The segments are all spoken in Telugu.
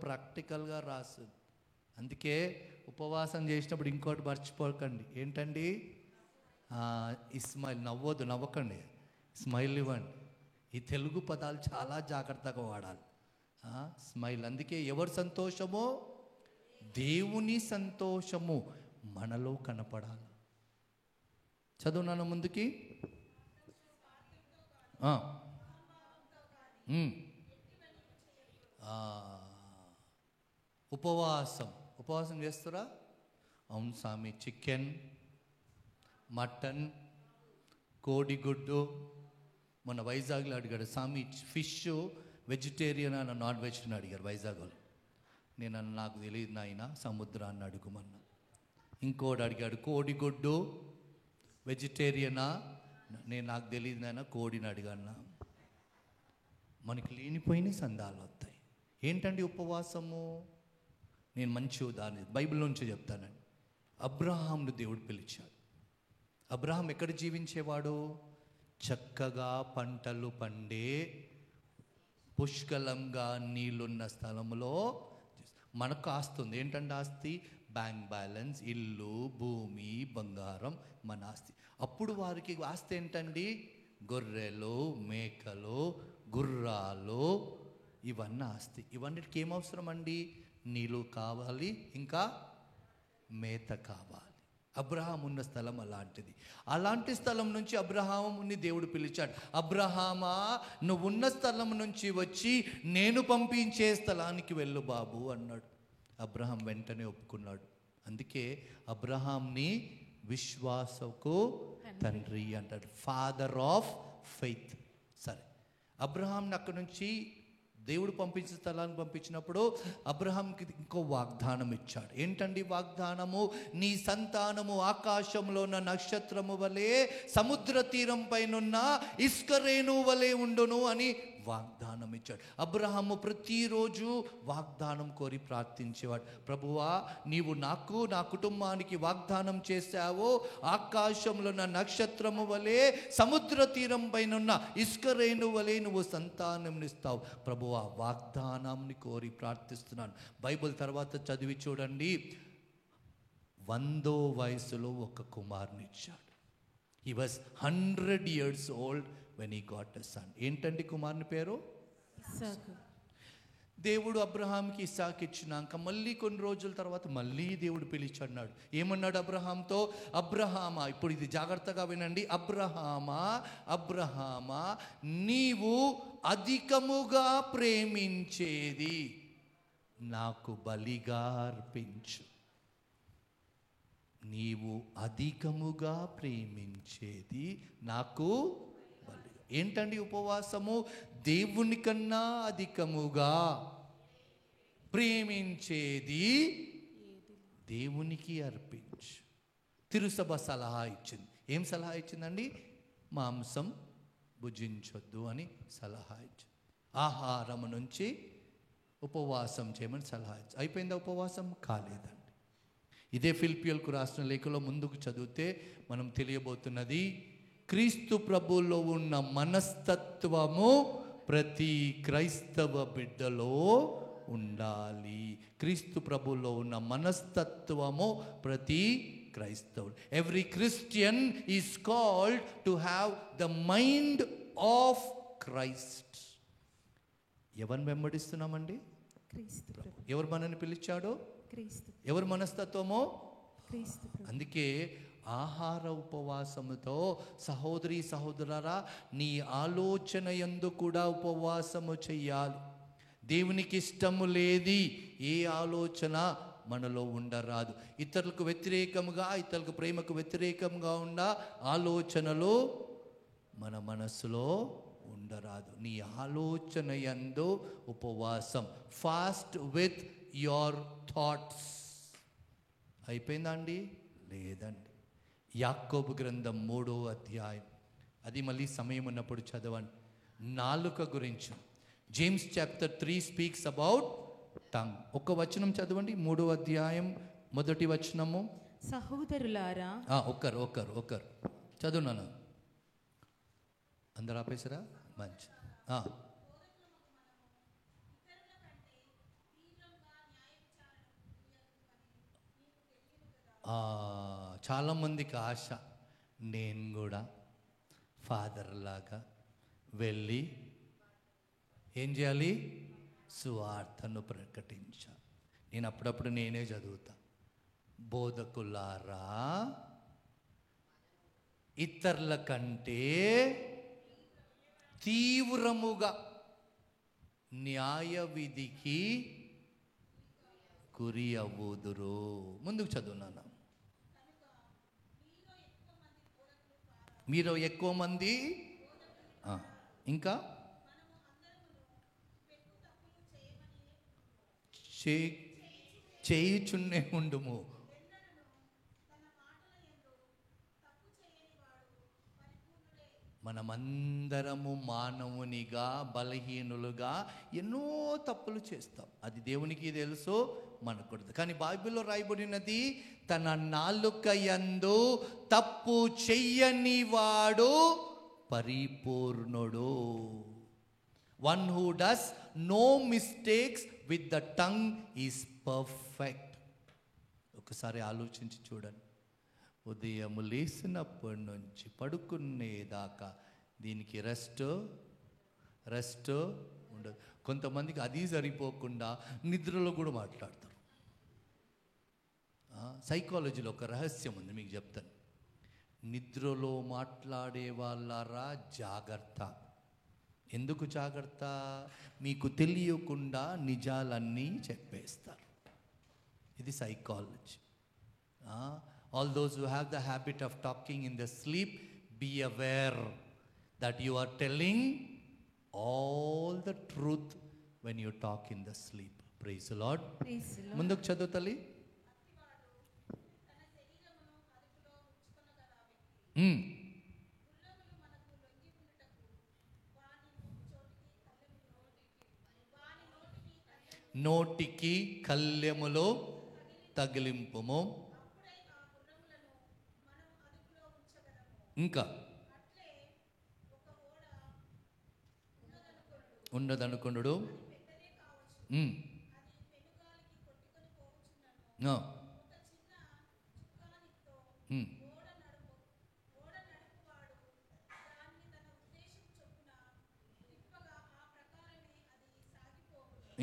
ప్రాక్టికల్గా రాస్తుంది. అందుకే ఉపవాసం చేసినప్పుడు ఇంకోటి మర్చిపోకండి. ఏంటండి? స్మైల్. నవ్వకండి, స్మైల్ ఇవ్వండి. ఈ తెలుగు పదాలు చాలా జాగ్రత్తగా వాడాలి. స్మైల్. అందుకే ఎవరి సంతోషమో దేవుని సంతోషము మనలో కనపడాలి. చదువునాను ముందుకి. ఉపవాసం చేస్తారా? అవును స్వామి. చికెన్, మటన్, కోడిగుడ్డు. మన వైజాగ్లో అడిగాడు స్వామి, ఫిష్ వెజిటేరియన్ అని నాన్ వెజ్ అని అడిగారు వైజాగ్లో. నాకు తెలియదు నాయన, సముద్రాన్ని అడుగుమన్నా. ఇంకోటి అడిగాడు కోడిగుడ్డు వెజిటేరియనా, నాకు తెలియదు నాయన, కోడిని అడిగాన్నా. మనకి లేనిపోయిన సందాలు వస్తాయి. ఏంటండి ఉపవాసము? నేను మంచి ఉదాహరణ బైబిల్ నుంచి చెప్తానండి. అబ్రహాంను దేవుడు పిలిచాడు. అబ్రహాం ఎక్కడ జీవించేవాడు? చక్కగా పంటలు పండే, పుష్కలంగా నీళ్ళున్న స్థలంలో. మనకు ఆస్తి ఉంది. ఏంటంటే ఆస్తి? బ్యాంక్ బ్యాలెన్స్, ఇల్లు, భూమి, బంగారం మన ఆస్తి. అప్పుడు వారికి ఆస్తి ఏంటండి? గొర్రెలు, మేకలు, గుర్రాలు, ఇవన్నీ ఆస్తి. ఇవన్నిటికి ఏమవసరం అండి? నీళ్ళు కావాలి, ఇంకా మేత కావాలి. అబ్రహాం ఉన్న స్థలం అలాంటిది. అలాంటి స్థలం నుంచి అబ్రహాముని దేవుడు పిలిచాడు. అబ్రహామా, నువ్వు ఉన్న స్థలం నుంచి వచ్చి నేను పంపించే స్థలానికి వెళ్ళు బాబు అన్నాడు. అబ్రహాం వెంటనే ఒప్పుకున్నాడు. అందుకే అబ్రహాంని విశ్వాసకు తండ్రి అంటాడు, ఫాదర్ ఆఫ్ ఫెయిత్. సరే, అబ్రహాంని అక్కడి నుంచి దేవుడు పంపించిన స్థలానికి పంపించినప్పుడు అబ్రహాంకి ఇంకో వాగ్దానం ఇచ్చాడు. ఏంటండి వాగ్దానము? నీ సంతానము ఆకాశంలో ఉన్న నక్షత్రము వలె, సముద్ర తీరం పైనున్న ఇసుక రేణువు వలె ఉండును అని వాగ్దానం ఇచ్చాడు. అబ్రహాము ప్రతిరోజు వాగ్దానం కోరి ప్రార్థించేవాడు. ప్రభువా, నీవు నాకు, నా కుటుంబానికి వాగ్దానం చేశావో, ఆకాశంలో ఉన్న నక్షత్రము వలె, సముద్ర తీరం పైనున్న ఇసుక రేణువు వలె నువ్వు సంతానంనిస్తావు. ప్రభువా, వాగ్దానాన్ని కోరి ప్రార్థిస్తున్నాను. బైబిల్ తర్వాత చదివి చూడండి. 100వ వయసులో ఒక కుమారుని ఇచ్చాడు. He was 100 years old when he got a son. ఏంటండి కుమారుని పేరు? ఇస్సాకు. దేవుడు అబ్రహాంకి ఇస్సాకు ఇచ్చినాక మళ్ళీ కొన్ని రోజుల తర్వాత మళ్ళీ దేవుడు పిలిచాడు. ఏమన్నాడు అబ్రహాంతో? అబ్రహామా, ఇప్పుడు ఇది జాగ్రత్తగా వినండి. అబ్రహామా, నీవు అధికముగా ప్రేమించేది నాకు బలిగా అర్పించు. నీవు అధికముగా ప్రేమించేది నాకు బలిగా. ఏంటండి ఉపవాసము? దేవుని కన్నా అధికముగా ప్రేమించేది దేవునికి అర్పించు. తిరుసభ సలహా ఇచ్చింది. ఏం సలహా ఇచ్చిందండి? మాంసం భుజించొద్దు అని సలహా ఇచ్చింది. ఆహారం నుంచి ఉపవాసం చేయమని సలహా ఇచ్చింది. అయిపోయిందా ఉపవాసం? కాలేదండి. ఇదే ఫిలిప్పీయులకు రాసిన లేఖలో ముందుకు చదివితే మనం తెలియబోతున్నది, క్రీస్తు ప్రభువులో ఉన్న మనస్తత్వము ప్రతి క్రైస్తవ బిడ్డలో ఉండాలి. క్రీస్తు ప్రభువులో ఉన్న మనస్తత్వము ప్రతి క్రైస్తవుడు, every Christian is called to have the mind of Christ. ఎవరిని వెంబడిస్తున్నామండి? క్రీస్తు. ఎవరు మనల్ని పిలిచాడో? క్రీస్తు. ఎవరు మనస్తత్వమో? క్రీస్తు. అందుకే ఆహార ఉపవాసముతో సహోదరి సహోదరరా, నీ ఆలోచన యందు కూడా ఉపవాసము చెయ్యాలి. దేవునికి ఇష్టము లేది ఏ ఆలోచన మనలో ఉండరాదు. ఇతరులకు వ్యతిరేకముగా, ఇతరులకు ప్రేమకు వ్యతిరేకంగా ఉన్న ఆలోచనలు మన మనస్సులో ఉండరాదు. నీ ఆలోచన యందు ఉపవాసం. Fast with your thoughts. అయిపోయిందా అండి? లేదండి. యాకోబు గ్రంథం 3వ అధ్యాయం, అది మళ్ళీ సమయం ఉన్నప్పుడు చదవండి. నాలుక గురించి. James chapter 3 speaks about tongue. ఒక వచనం చదవండి, 3వ అధ్యాయం 1వ వచనము. సహోదరులారా, ఒకరు చదువున్నాను. అందరు ఆపేసారా? మంచి. చాలామందికి ఆశ, నేను కూడా ఫాదర్ లాగా వెళ్ళి ఏం చేయాలి, సువార్తను ప్రకటించాలి. నేను అప్పుడప్పుడు నేనే చదువుతా, బోధకులారా ఇతరుల కంటే తీవ్రముగా న్యాయ విధికి గురి అవ్వుదురు. ముందుకు చదువున్నాను. మీరు ఎక్కువ మంది ఇంకా చేయుచున్నే ఉండుము. మనమందరము మానవునిగా బలహీనులుగా ఎన్నో తప్పులు చేస్తాం. అది దేవునికి తెలుసు, మనకు కూడా. కానీ బైబిల్లో రాయబడినది, తన నాలుక యందు తప్పు చెయ్యని వాడు పరిపూర్ణుడు. One who does no mistakes with the tongue is perfect. ఒకసారి ఆలోచించి చూడండి. ఉదయం లేచినప్పటి నుంచి పడుకునేదాకా దీనికి రెస్ట్ ఉండదు. కొంతమందికి అది సరిపోకుండా నిద్రలో కూడా మాట్లాడతారు. సైకాలజీలో ఒక రహస్యం ఉంది, మీకు చెప్తాను. నిద్రలో మాట్లాడే వాళ్ళారా జాగ్రత్త. ఎందుకు జాగ్రత్త? మీకు తెలియకుండా నిజాలన్నీ చెప్పేస్తారు. ఇది psychology. All those who have the habit of talking in the sleep, be aware that you are telling all the truth when you talk in the sleep. Praise the Lord. Praise the Lord. ముందుకు చదువు తల్లి. నోటికి కళ్ళెములో తగిలింపుము. ఇంకా ఉన్నదనుకున్నాడు.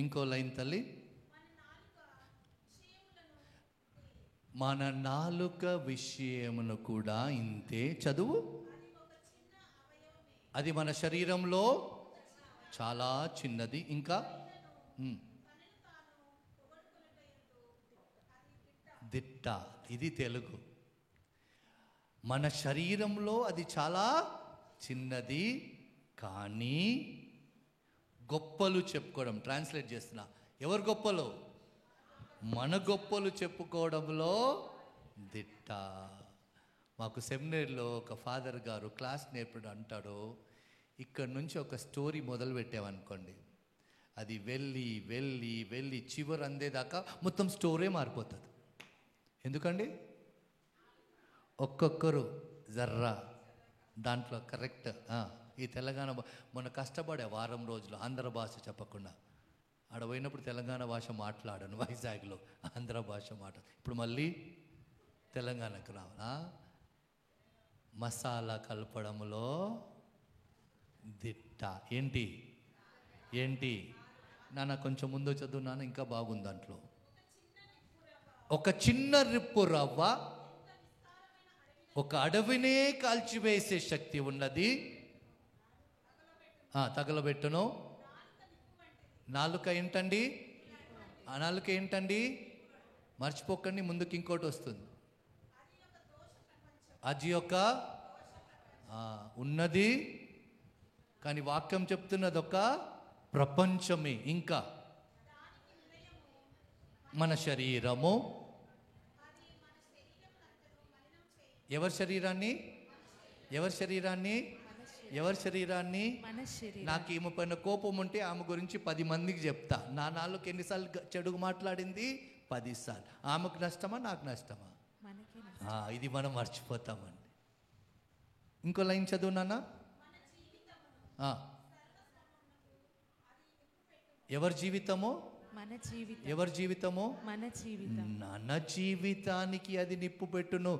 ఇంకో లైన్ తల్లి. మన నాలుక విషయమును కూడా ఇంతే. చదువు. అది మన శరీరంలో చాలా చిన్నది. ఇంకా దిట్ట. ఇది తెలుగు. మన శరీరంలో అది చాలా చిన్నది, కానీ గొప్పలు చెప్పుకోవడం. ట్రాన్స్లేట్ చేస్తున్నా. ఎవరు గొప్పలు? మన గొప్పలు చెప్పుకోవడంలో దిట్ట. మాకు సెమినరీలో ఒక ఫాదర్ గారు క్లాస్ నేర్పడం అంటాడు, ఇక్కడ నుంచి ఒక స్టోరీ మొదలు పెట్టామనుకోండి, అది వెళ్ళి వెళ్ళి వెళ్ళి చివరి అందేదాకా మొత్తం స్టోరీ మారిపోతుంది. ఎందుకండి? ఒక్కొక్కరు జర్రా దాంట్లో కరెక్ట్. ఈ తెలంగాణ మొన్న కష్టపడే వారం రోజులు ఆంధ్ర భాష చెప్పకుండా. ఆడ పోయినప్పుడు తెలంగాణ భాష మాట్లాడాను, వైజాగ్లో ఆంధ్ర భాష ఇప్పుడు మళ్ళీ తెలంగాణకు రావనా. మసాలా కలపడంలో దిట్ట. ఏంటి ఏంటి నాన్న, కొంచెం ముందు చదువు నాన్న, ఇంకా బాగుంది దాంట్లో. ఒక చిన్న రిప్పు రవ్వ ఒక అడవినే కాల్చివేసే శక్తి ఉన్నది. తగలబెట్టును. నాలుక ఏంటండి? ఆ నాలుక ఏంటండి? మర్చిపోకండి, ముందుకు ఇంకోటి వస్తుంది. అది ఒక ఉన్నది, కానీ వాక్యం చెప్తున్నది ఒక ప్రపంచమే. ఇంకా మన శరీరము. ఎవరి శరీరాన్ని? ఎవరి శరీరాన్ని? ఎవరి శరీరాన్ని? నాకు ఈమె పైన కోపం ఉంటే ఆమె గురించి 10 మందికి చెప్తా. నా నాలుగు ఎన్నిసార్లు చెడుగు మాట్లాడింది? 10 సార్లు. ఆమెకు నష్టమా నాకు నష్టమా? ఇది మనం మర్చిపోతామండి. ఇంకో లైన్ చదువు నాన్న. ఎవరి జీవితము? ఎవరి జీవితము? మన జీవితానికి అది నిప్పు పెట్టును.